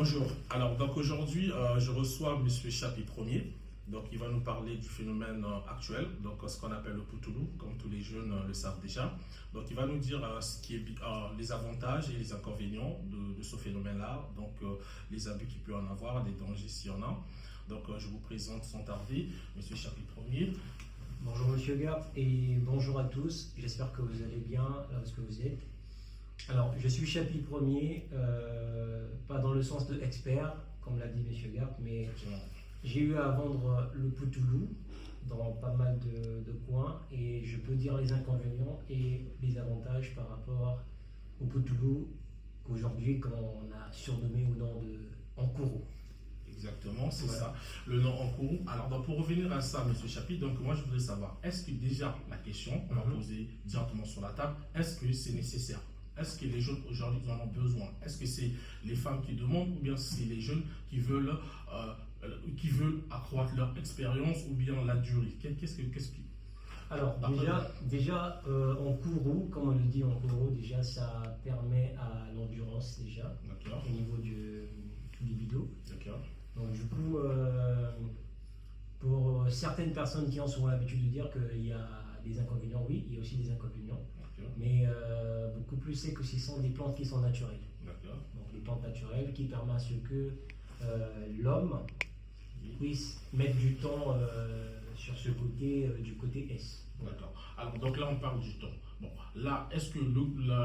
Bonjour. Alors, donc aujourd'hui, je reçois M. Chapi Ier. Donc, il va nous parler du phénomène actuel, donc ce qu'on appelle le poutoulou, comme tous les jeunes le savent déjà. Donc, il va nous dire ce qui est, les avantages et les inconvénients de ce phénomène-là, donc les abus qu'il peut en avoir, les dangers s'il y en a. Donc, je vous présente sans tarder M. Chapi Ier. Bonjour Monsieur Gap et bonjour à tous. J'espère que vous allez bien là où vous êtes. Alors, je suis Chapi Ier, pas dans le sens de expert, comme l'a dit Monsieur Gap, mais j'ai eu à vendre le poutoulou dans pas mal de coins et je peux dire les inconvénients et les avantages par rapport au poutoulou qu'aujourd'hui qu'on a surnommé au nom de Enkourou. Exactement, c'est ça, le nom Enkourou. Alors, donc, pour revenir à ça, M. Chapi, donc moi je voudrais savoir, est-ce que déjà la question, on va poser directement sur la table, est-ce que c'est nécessaire? Est-ce que les jeunes aujourd'hui en ont besoin? Est-ce que c'est les femmes qui demandent ou bien c'est les jeunes qui veulent accroître leur expérience ou bien la durée? Qu'est-ce qui... Alors déjà Enkourou, comme on le dit Enkourou, déjà ça permet à l'endurance déjà au niveau du libido. D'accord. Donc du coup, pour certaines personnes qui ont souvent l'habitude de dire qu'il y a des inconvénients, oui, il y a aussi des inconvénients. Mais beaucoup plus c'est que ce sont des plantes qui sont naturelles. Donc des plantes naturelles qui permettent à ce que l'homme puisse mettre du temps sur ce côté, du côté S. D'accord. Alors donc là on parle du temps. Bon, là est-ce que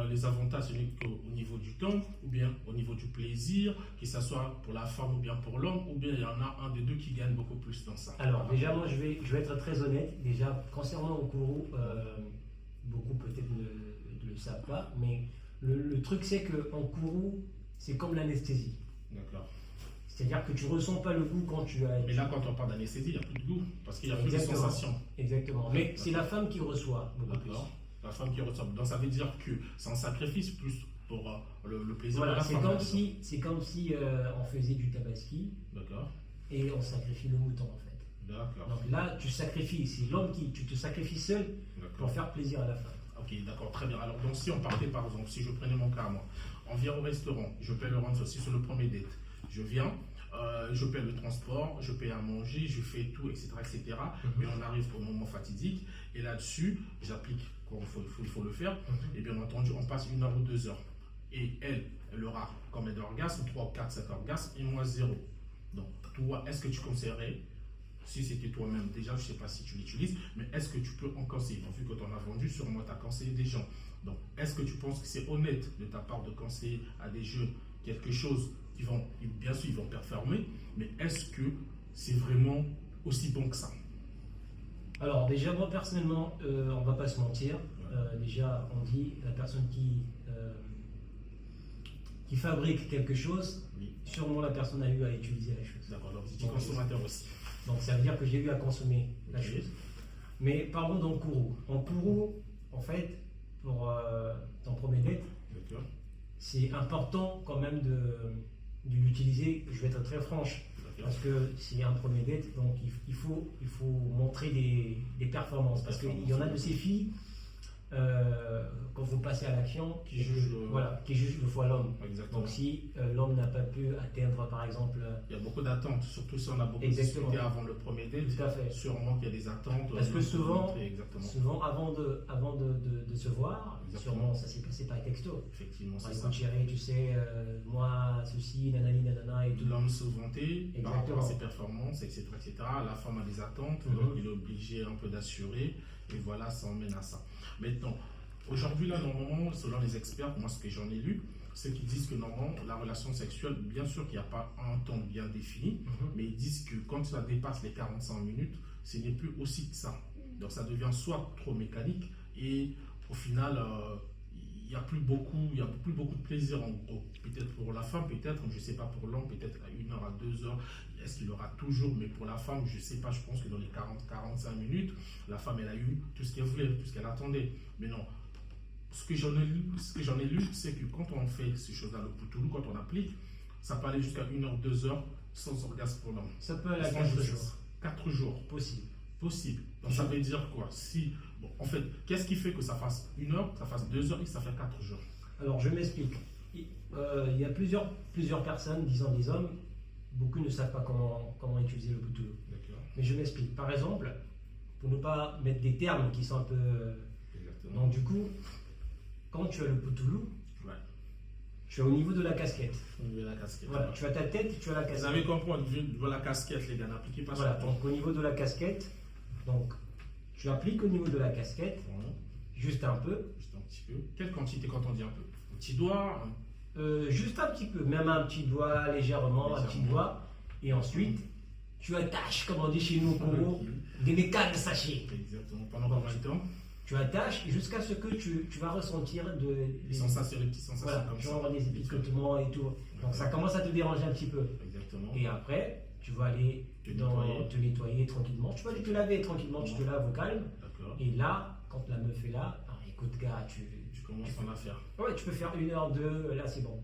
les avantages ce n'est qu'au niveau du temps ou bien au niveau du plaisir, que ce soit pour la femme ou bien pour l'homme, ou bien il y en a un des deux qui gagne beaucoup plus dans ça? Alors déjà moi je vais être très honnête. Déjà concernant Enkourou, beaucoup peut-être ne le savent pas, mais le truc c'est que Enkourou c'est comme l'anesthésie. D'accord. C'est-à-dire que tu ne ressens pas le goût quand tu as... Mais là, quand on parle d'anesthésie, il n'y a plus de goût, parce qu'il y a plus de sensation. Exactement. Mais c'est la femme qui reçoit beaucoup plus. La femme qui reçoit. Donc ça veut dire que c'est un sacrifice plus pour le plaisir de voilà, la femme. C'est comme si on faisait du tabaski. D'accord. Et on sacrifie le mouton en fait. D'accord. Donc là, tu sacrifies. C'est l'homme tu te sacrifies seul pour faire plaisir à la femme. Ok, d'accord, très bien. Alors donc si on partait par exemple, si je prenais mon cas moi, on vient au restaurant, je paie le rente aussi sur le premier date. Je viens, je paie le transport, je paie à manger, je fais tout, etc. etc. Mais on arrive au moment fatidique et là-dessus, j'applique quand il faut le faire. Et bien entendu, on passe 1 heure ou 2 heures. Et elle aura combien d'orgasmes? 3, 4, 5 orgasmes et moi 0. Donc toi, est-ce que tu conseillerais, si c'était toi-même, déjà je ne sais pas si tu l'utilises, mais est-ce que tu peux en conseiller? Donc, vu que tu en as vendu, sûrement tu as conseillé des gens. Donc est-ce que tu penses que c'est honnête de ta part de conseiller à des jeunes quelque chose qui vont, bien sûr, ils vont performer, mais est-ce que c'est vraiment aussi bon que ça? Alors déjà, moi personnellement, on ne va pas se mentir. Déjà, on dit la personne qui fabrique quelque chose, sûrement la personne a eu à utiliser la chose. D'accord, donc c'est consommateur aussi. Donc ça veut dire que j'ai eu à consommer la chose. Mais parlons d'Enkourou. Enkourou, en fait, pour ton premier date, c'est important quand même de l'utiliser. Je vais être très franche, parce que c'est un premier date, donc il faut montrer des performances. Parce qu'il y en a de ces filles, quand vous passez à l'action, qui jugent deux fois l'homme. Donc si l'homme n'a pas pu atteindre par exemple... Il y a beaucoup d'attentes, surtout si on a beaucoup discuté avant le premier date. Tout à fait. Sûrement qu'il y a des attentes. Parce que souvent avant de se voir, sûrement ça s'est passé par texto. Effectivement, c'est ça. Chérie, tu sais, moi, ceci, nanani, nanana et tout. L'homme se vantait par rapport à ses performances, etc., etc. La femme a des attentes, donc il est obligé un peu d'assurer. Et voilà, ça emmène à ça. Maintenant, aujourd'hui, là, normalement, selon les experts, moi, ce que j'en ai lu, c'est qu'ils disent que normalement, la relation sexuelle, bien sûr qu'il n'y a pas un temps bien défini, mais ils disent que quand ça dépasse les 45 minutes, ce n'est plus aussi que ça. Donc, ça devient soit trop mécanique et au final, il n'y a plus beaucoup de plaisir en gros. Peut-être pour la femme, peut-être, je ne sais pas pour l'homme, peut-être à 1 heure, à 2 heures, est-ce qu'il aura toujours, mais pour la femme, je ne sais pas, je pense que dans les 40-45 minutes, la femme, elle a eu tout ce qu'elle voulait, tout ce qu'elle attendait. Mais non, ce que j'en ai lu, c'est que quand on fait ces choses-là, le poutoulou, quand on applique, ça peut aller jusqu'à 1 heure, 2 heures sans orgasme pour l'homme. Ça peut aller à 4 jours. 4 jours. Possible. Donc ça veut dire quoi? En fait, qu'est-ce qui fait que ça fasse 1 heure, ça fasse 2 heures et que ça fait 4 jours? Alors je m'explique. Il y a plusieurs personnes, disons des hommes, beaucoup ne savent pas comment utiliser le Poutoulou. Mais je m'explique. Par exemple, pour ne pas mettre des termes qui sont un peu... Exactement. Donc du coup, quand tu as le Poutoulou, tu es au niveau de la casquette. Au niveau de la casquette. Voilà, tu as ta tête et tu as la casquette. Vous avez compris, au niveau de la casquette, les gars, n'appliquez pas voilà, ça. donc au niveau de la casquette, donc tu appliques au niveau de la casquette, juste un peu. Juste un petit peu. Quelle quantité quand on dit un peu? Un petit doigt? Juste un petit peu, même un petit doigt légèrement, un petit doigt. Et ensuite, tu attaches, comme on dit chez nous au Congo, des mécanes de sachet. Exactement. Pendant combien de temps? Tu attaches jusqu'à ce que tu vas ressentir les sensations, les petites sensations voilà, comme ça. Genre des épicotements et tout. Donc ça commence à te déranger un petit peu. Exactement. Et après, tu vas aller te nettoyer tranquillement. Tu vas aller te laver tranquillement, tu te laves au calme. D'accord. Et là, quand la meuf est là, écoute gars, tu commences en affaire. Ouais, tu peux faire 1 heure, 2, là c'est bon.